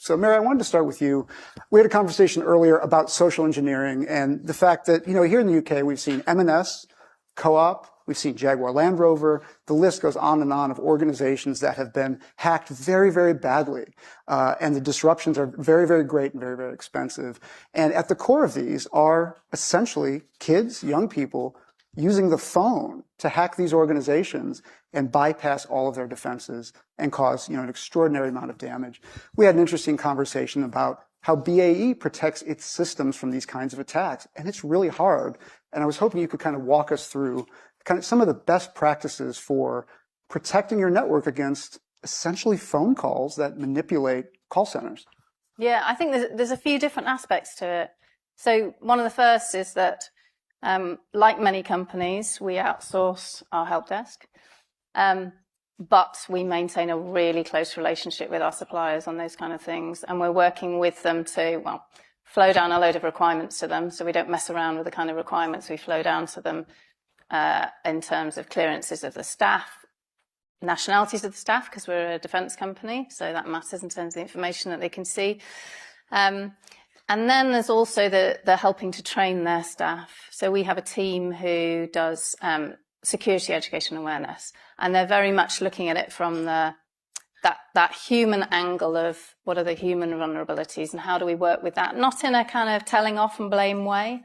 So Mary, I wanted to start with you. We had a conversation earlier about social engineering and the fact that, here in the UK, we've seen M&S, Co-op, we've seen Jaguar Land Rover. The list goes on of organizations that have been hacked very, very badly. And the disruptions are very, very great and very, very expensive. And at the core of these are essentially kids, young people, using the phone to hack these organizations and bypass all of their defenses and cause, an extraordinary amount of damage. We had an interesting conversation about how BAE protects its systems from these kinds of attacks. And it's really hard. And I was hoping you could kind of walk us through kind of some of the best practices for protecting your network against essentially phone calls that manipulate call centers. Yeah, I think there's a few different aspects to it. So one of the first is that, like many companies, we outsource our help desk, but we maintain a really close relationship with our suppliers on those kind of things, and we're working with them to, flow down a load of requirements to them, so we don't mess around with the kind of requirements we flow down to them in terms of clearances of the staff, nationalities of the staff, because we're a defence company, so that matters in terms of the information that they can see. And then there's also the helping to train their staff. So we have a team who does security education awareness, and they're very much looking at it from that human angle of what are the human vulnerabilities and how do we work with that, not in a kind of telling off and blame way,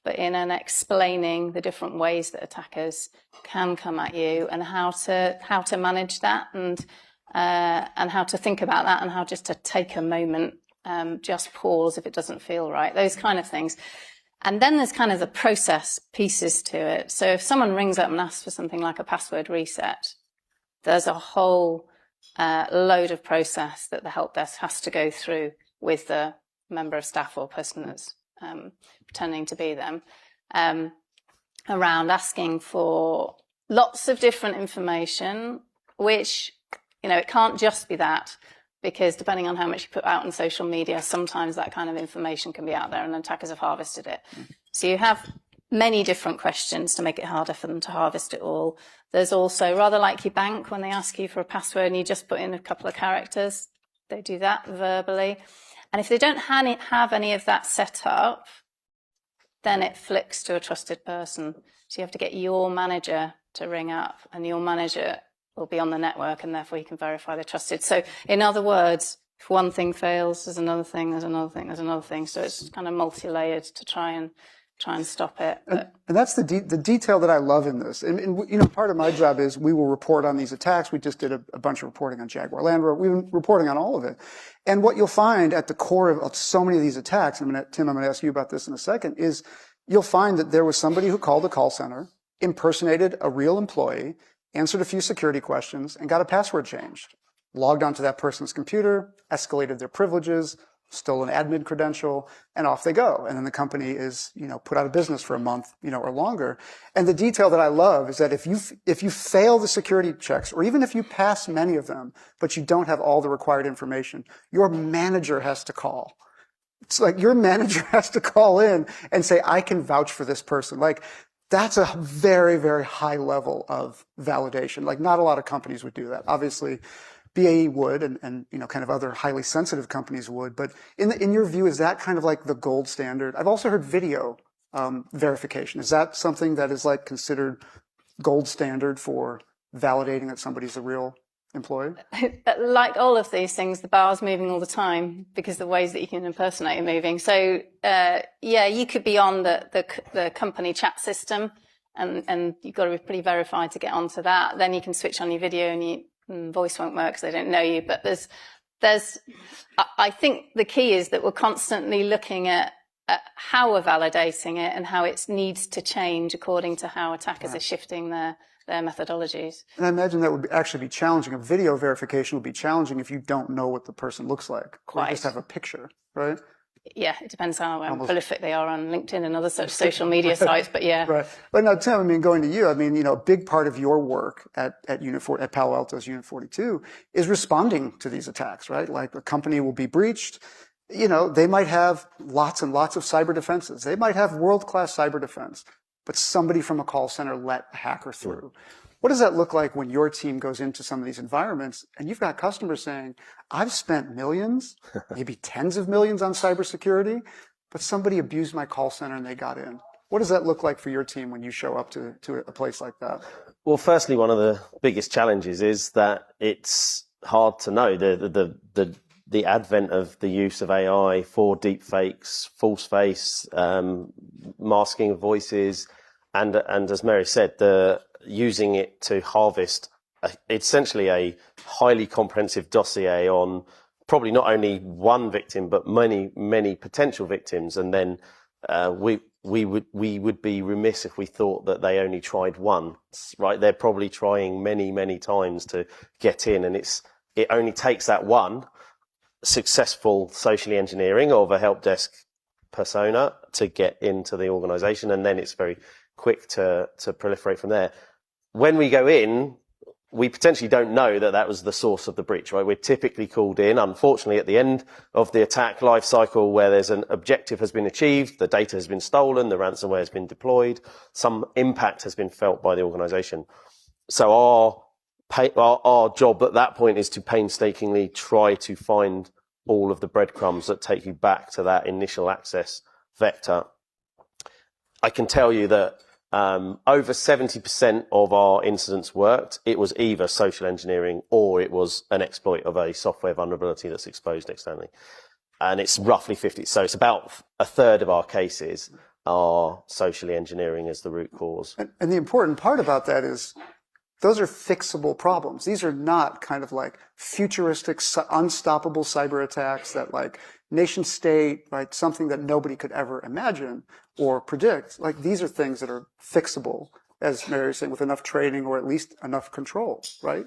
but in an explaining the different ways that attackers can come at you and how to manage that and how to think about that and how just to take a moment. Just pause if it doesn't feel right, those kind of things. And then there's kind of the process pieces to it. So if someone rings up and asks for something like a password reset, there's a whole load of process that the help desk has to go through with the member of staff or person that's pretending to be them, around asking for lots of different information, which, it can't just be that. Because depending on how much you put out on social media, sometimes that kind of information can be out there and attackers have harvested it. So you have many different questions to make it harder for them to harvest it all. There's also, rather like your bank, when they ask you for a password and you just put in a couple of characters, they do that verbally. And if they don't have any of that set up, then it flicks to a trusted person. So you have to get your manager to ring up, and your manager will be on the network, and therefore you can verify they're trusted. So in other words, if one thing fails, there's another thing, there's another thing, there's another thing. So it's kind of multi-layered to try and stop it. And that's the detail that I love in this. And part of my job is we will report on these attacks. We just did a bunch of reporting on Jaguar Land Rover. We've been reporting on all of it. And what you'll find at the core of so many of these attacks, Tim, I'm going to ask you about this in a second, is you'll find that there was somebody who called a call center, impersonated a real employee, answered a few security questions, and got a password changed. Logged onto that person's computer, escalated their privileges, stole an admin credential, and off they go. And then the company is, put out of business for a month, or longer. And the detail that I love is that if you fail the security checks, or even if you pass many of them, but you don't have all the required information, your manager has to call. It's like your manager has to call in and say, I can vouch for this person. That's a very, very high level of validation. Not a lot of companies would do that. Obviously, BAE would, and kind of other highly sensitive companies would. But in your view, is that kind of like the gold standard? I've also heard video verification. Is that something that is considered gold standard for validating that somebody's a real employee? Like all of these things, the bar's moving all the time because the ways that you can impersonate are moving. So, you could be on the company chat system and you've got to be pretty verified to get onto that. Then you can switch on your video and voice won't work because they don't know you. But I think the key is that we're constantly looking at how we're validating it and how it needs to change according to how attackers are shifting their methodologies. And I imagine that would actually be challenging. A video verification would be challenging if you don't know what the person looks like. Quite. Or you just have a picture, right? Yeah, it depends how prolific they are on LinkedIn and other such social media sites, but yeah. Right. But now, Tim, going to you, a big part of your work at Palo Alto's Unit 42 is responding to these attacks, right? Like a company will be breached. They might have lots and lots of cyber defenses. They might have world-class cyber defense, but somebody from a call center let a hacker through. What does that look like when your team goes into some of these environments and you've got customers saying, I've spent millions, maybe tens of millions on cybersecurity, but somebody abused my call center and they got in? What does that look like for your team when you show up to a place like that? Well, firstly, one of the biggest challenges is that it's hard to know the advent of the use of AI for deep fakes, false face, masking of voices, and as Mary said, using it to harvest essentially a highly comprehensive dossier on probably not only one victim but many potential victims, and then we would be remiss if we thought that they only tried one, right? They're probably trying many times to get in, and it only takes that one successful socially engineering of a help desk persona to get into the organization, and then it's very quick to proliferate from there. When we go in, we potentially don't know that was the source of the breach, right? We're typically called in, unfortunately, at the end of the attack life cycle where there's an objective has been achieved, the data has been stolen, the ransomware has been deployed, some impact has been felt by the organization. So our job at that point is to painstakingly try to find all of the breadcrumbs that take you back to that initial access vector. I can tell you that over 70% of our incidents worked. It was either social engineering or it was an exploit of a software vulnerability that's exposed externally. And it's roughly 50. So it's about a third of our cases are socially engineering as the root cause. And the important part about that is those are fixable problems. These are not kind of like futuristic, unstoppable cyber attacks that like nation state, right? Something that nobody could ever imagine or predict. Like these are things that are fixable, as Mary was saying, with enough training or at least enough control, right?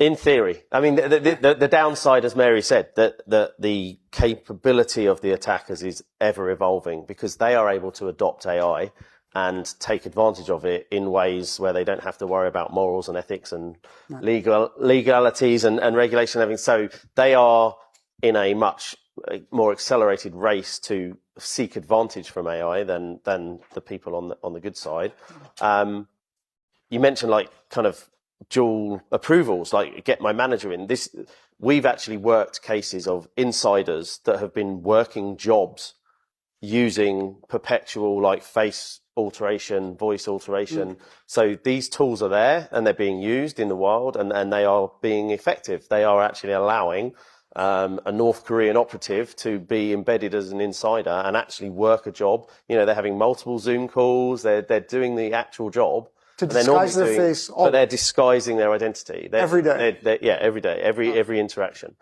In theory. I mean, the downside, as Mary said, that the capability of the attackers is ever evolving because they are able to adopt AI and take advantage of it in ways where they don't have to worry about morals and ethics and legalities and regulation and everything. So they are in a much more accelerated race to seek advantage from AI than the people on the good side. You mentioned like kind of dual approvals, like get my manager in. We've actually worked cases of insiders that have been working jobs using perpetual like face alteration, voice alteration. So these tools are there and they're being used in the wild and they are being effective. They are actually allowing a North Korean operative to be embedded as an insider and actually work a job. You know, they're having multiple Zoom calls. They're doing the actual job. To disguise their face. But they're disguising their identity. Every day. Every day. Every interaction.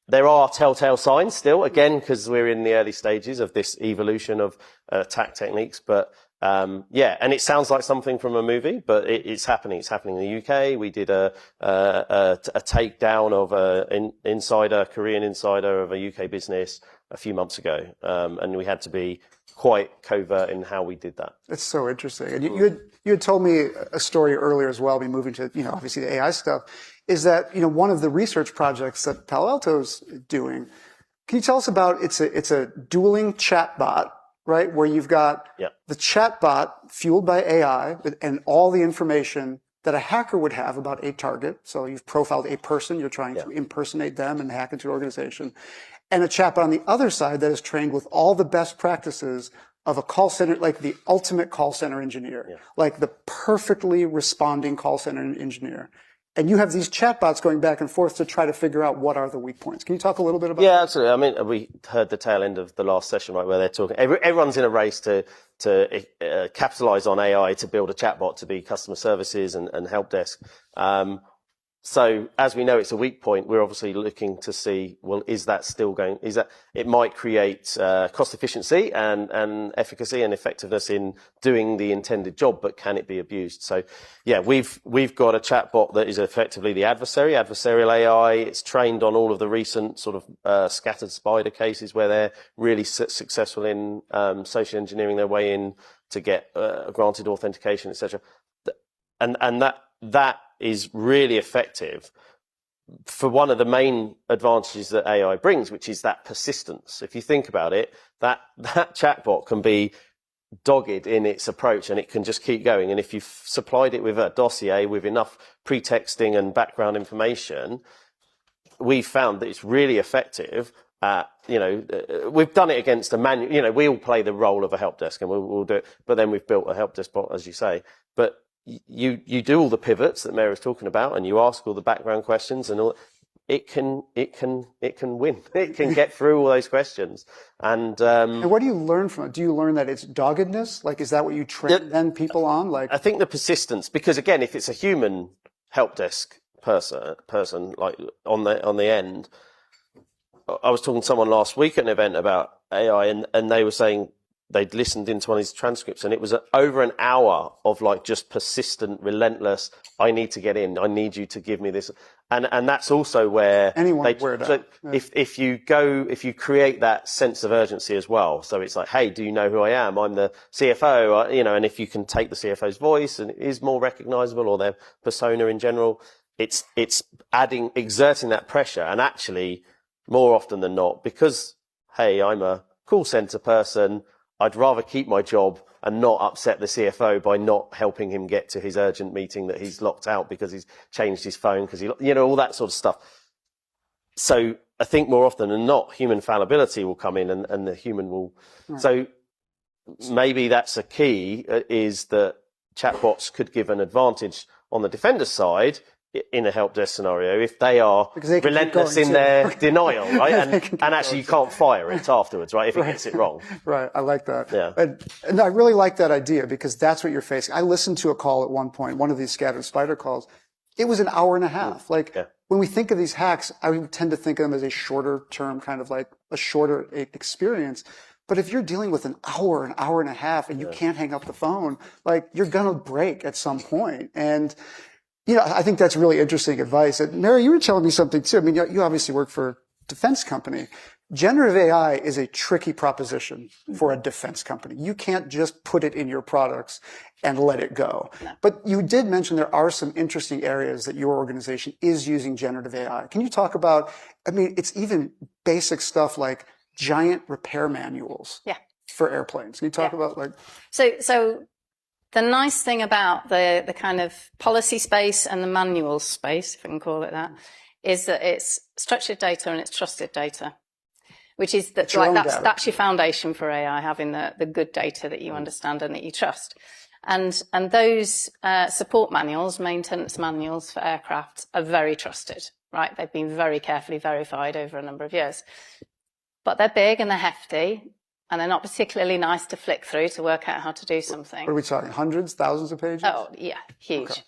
There are telltale signs still, again, because we're in the early stages of this evolution of attack techniques. But and it sounds like something from a movie, but it's happening. It's happening in the UK. We did a takedown of an Korean insider of a UK business a few months ago, and we had to be quite covert in how we did that. It's so interesting. And you had told me a story earlier as well, be moving to, obviously the AI stuff, is that, one of the research projects that Palo Alto's doing, can you tell us about, it's a dueling chatbot, right? Where you've got the chatbot fueled by AI and all the information that a hacker would have about a target. So you've profiled a person, you're trying to impersonate them and hack into an organization. And a chatbot on the other side that is trained with all the best practices of a call center, like the ultimate call center engineer, like the perfectly responding call center engineer. And you have these chatbots going back and forth to try to figure out what are the weak points. Can you talk a little bit about that? Yeah, absolutely. I mean, we heard the tail end of the last session, right, where they're talking. Everyone's in a race to capitalize on AI to build a chatbot to be customer services and help desk. So as we know, it's a weak point. We're obviously looking to see, well, is that still going, it might create cost efficiency and efficacy and effectiveness in doing the intended job, but can it be abused? So yeah, we've got a chatbot that is effectively the adversarial AI. It's trained on all of the recent sort of scattered spider cases where they're really successful in social engineering their way in to get granted authentication, etc. And that is really effective for one of the main advantages that AI brings, which is that persistence. If you think about it, that chatbot can be dogged in its approach, and it can just keep going. And if you've supplied it with a dossier with enough pretexting and background information, we've found that it's really effective at, we've done it against a manual, we all play the role of a help desk, and we'll do it, but then we've built a help desk bot, as you say. But you do all the pivots that Mary was talking about, and you ask all the background questions, and all it can win. It can get through all those questions. And what do you learn from it? Do you learn that it's doggedness? Like, is that what you train then people on? Like, I think the persistence, because again, if it's a human help desk person like on the end, I was talking to someone last week at an event about AI, and they were saying they'd listened into one of these transcripts, and it was over an hour of like just persistent, relentless, I need to get in, I need you to give me this. And that's also where if you create that sense of urgency as well. So it's like, hey, do you know who I am? I'm the CFO, and if you can take the CFO's voice and it is more recognizable, or their persona in general, it's exerting that pressure. And actually, more often than not, because, hey, I'm a call center person, I'd rather keep my job and not upset the CFO by not helping him get to his urgent meeting that he's locked out because he's changed his phone, because all that sort of stuff. So I think more often than not, human fallibility will come in, and the human will. Right. So maybe that's a key, is that chatbots could give an advantage on the defender side in a help desk scenario if they are relentless in their denial, right? And actually you can't fire it afterwards, right? If it gets it wrong. Right. I like that. Yeah. And I really like that idea, because that's what you're facing. I listened to a call at one point, one of these scattered spider calls. It was an hour and a half. When we think of these hacks, I would tend to think of them as a shorter term, kind of like a shorter experience. But if you're dealing with an hour and a half, and you can't hang up the phone, like, you're going to break at some point. And I think that's really interesting advice. And Mary, you were telling me something too. I mean, you obviously work for a defense company. Generative AI is a tricky proposition for a defense company. You can't just put it in your products and let it go. No. But you did mention there are some interesting areas that your organization is using generative AI. Can you talk about, it's even basic stuff like giant repair manuals for airplanes. Can you talk about So the nice thing about the kind of policy space and the manual space, if I can call it that, is that it's structured data and it's trusted data, which is that's your foundation for AI, having the good data that you understand and that you trust. And those support manuals, maintenance manuals for aircraft, are very trusted, right? They've been very carefully verified over a number of years. But they're big and they're hefty, and they're not particularly nice to flick through to work out how to do something. What are we talking? Hundreds, thousands of pages? Oh, yeah. Huge.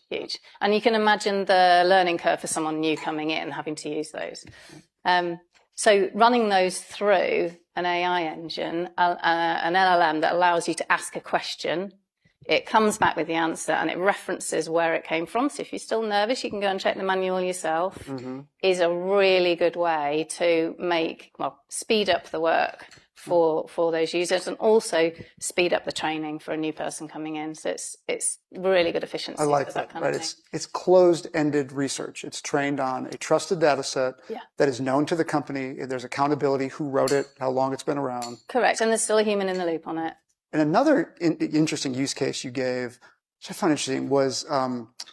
And you can imagine the learning curve for someone new coming in having to use those. So running those through an AI engine, an LLM that allows you to ask a question, it comes back with the answer and it references where it came from. So if you're still nervous, you can go and check the manual yourself, is a really good way to speed up the work for those users, and also speed up the training for a new person coming in. So it's really good efficiency. I like that. Right. It's closed-ended research. It's trained on a trusted data set that is known to the company. There's accountability, who wrote it, how long it's been around. Correct. And there's still a human in the loop on it. And another interesting use case you gave, which I found interesting, was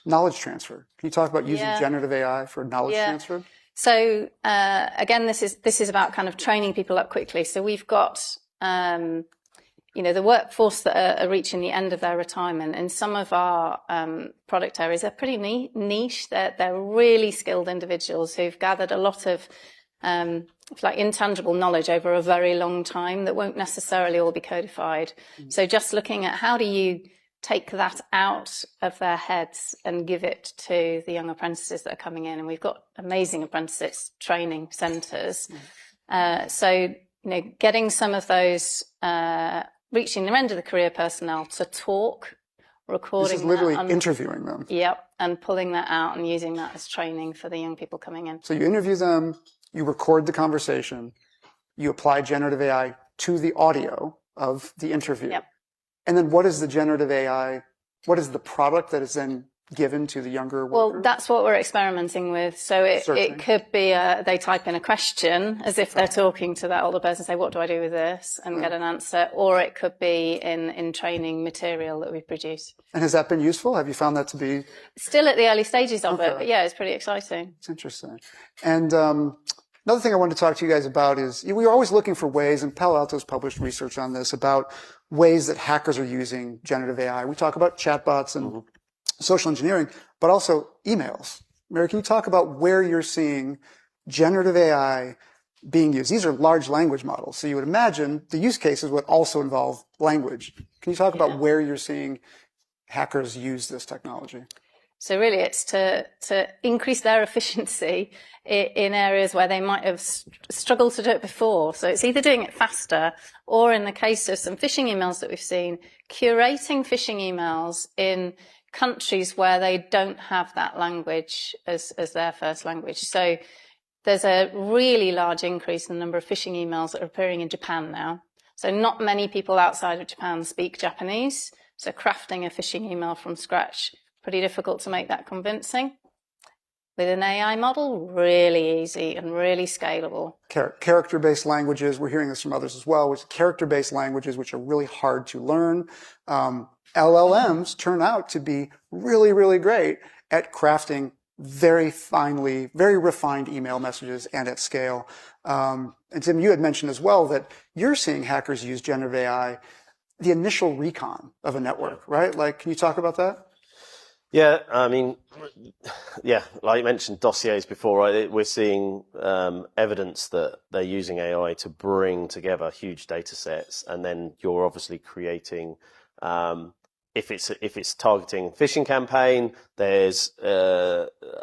knowledge transfer. Can you talk about using generative AI for knowledge transfer? So again, this is about kind of training people up quickly. So we've got the workforce that are reaching the end of their retirement. In some of our product areas, they're pretty niche. They're really skilled individuals who've gathered a lot of intangible knowledge over a very long time that won't necessarily all be codified. So just looking at how do you take that out of their heads and give it to the young apprentices that are coming in. And we've got amazing apprentices training centres. So getting some of those reaching the end of the career personnel to talk, recording. This is literally interviewing them. Yep, and pulling that out and using that as training for the young people coming in. So you interview them, you record the conversation, you apply generative AI to the audio of the interview. Yep. And then what is the generative AI, what is the product that is then given to the younger Well, workers? that's what we're experimenting with. So it could be they type in a question as if they're talking to that older person, say, what do I do with this? And get an answer. Or it could be in training material that we've produced. And has that been useful? Have you found that to be? Still at the early stages of it, but yeah, it's pretty exciting. It's interesting. And another thing I wanted to talk to you guys about is we are always looking for ways, and Palo Alto's published research on this, about ways that hackers are using generative AI. We talk about chatbots and social engineering, but also emails. Mary, can you talk about where you're seeing generative AI being used? These are large language models, so you would imagine the use cases would also involve language. Can you talk about where you're seeing hackers use this technology? So really it's to increase their efficiency in areas where they might have struggled to do it before. So it's either doing it faster, or in the case of some phishing emails that we've seen, curating phishing emails in countries where they don't have that language as their first language. So there's a really large increase in the number of phishing emails that are appearing in Japan now. So not many people outside of Japan speak Japanese. So crafting a phishing email from scratch, pretty difficult to make that convincing. With an AI model, really easy and really scalable. Character-based languages, we're hearing this from others as well, which character-based languages, which are really hard to learn. LLMs turn out to be really, really great at crafting very finely, very refined email messages and at scale. And Tim, you had mentioned as well that you're seeing hackers use generative AI, the initial recon of a network, right? Like, can you talk about that? Yeah, I mean, yeah, like you mentioned dossiers before, right? We're seeing evidence that they're using AI to bring together huge data sets, and then you're obviously creating, if it's targeting phishing campaign, there's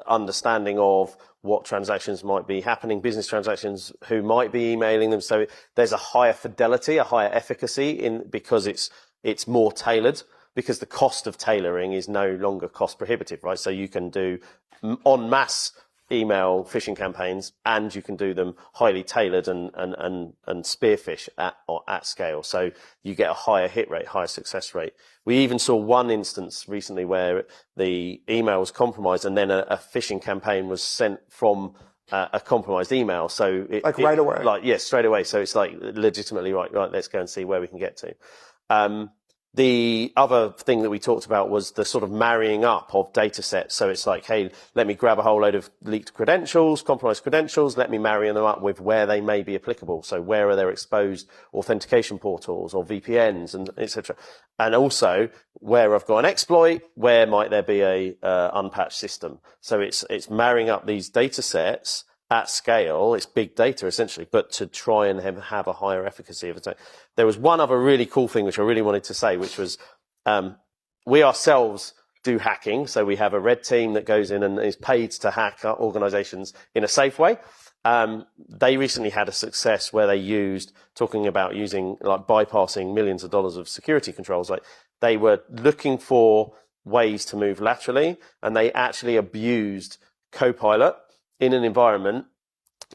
understanding of what transactions might be happening, business transactions, who might be emailing them. So there's a higher fidelity, a higher efficacy because it's more tailored, because the cost of tailoring is no longer cost prohibitive, right? So you can do en masse email phishing campaigns, and you can do them highly tailored and spear phish at scale. So you get a higher hit rate, higher success rate. We even saw one instance recently where the email was compromised, and then a phishing campaign was sent from a compromised email. So right away. Yes, straight away. So it's like legitimately right. Let's go and see where we can get to. The other thing that we talked about was the sort of marrying up of data sets. So it's like, hey, let me grab a whole load of leaked credentials, compromised credentials, let me marry them up with where they may be applicable. So where are there exposed authentication portals or VPNs and etc. And also where I've got an exploit, where might there be a unpatched system. So it's marrying up these data sets at scale. It's big data essentially, but to try and have a higher efficacy of it. There was one other really cool thing which I really wanted to say, which was we ourselves do hacking. So we have a red team that goes in and is paid to hack our organizations in a safe way. They recently had a success where they talking about using, like, bypassing millions of dollars of security controls. Like, they were looking for ways to move laterally, and they actually abused Copilot in an environment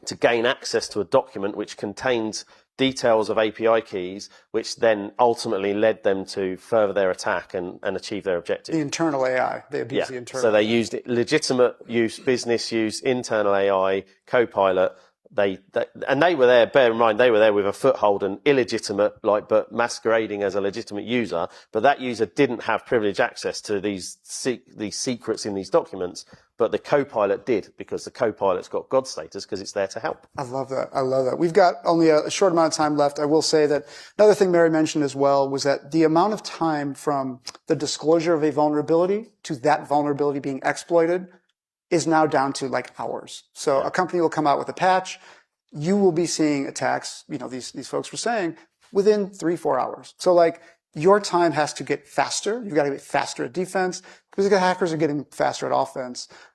to gain access to a document which contains details of API keys, which then ultimately led them to further their attack and achieve their objective. The internal AI. They abused the internal. So they used legitimate use, business use, internal AI, Copilot. And they were there, bear in mind, they were there with a foothold and illegitimate, but masquerading as a legitimate user. But that user didn't have privileged access to these secrets in these documents. But the Copilot did, because the Copilot's got God status because it's there to help. I love that. I love that. We've got only a short amount of time left. I will say that another thing Mary mentioned as well was that the amount of time from the disclosure of a vulnerability to that vulnerability being exploited is now down to like hours. So a company will come out with a patch. You will be seeing attacks, these folks were saying, within 3-4 hours. So like, your time has to get faster. You've got to get faster at defense, because the hackers are getting faster at offense.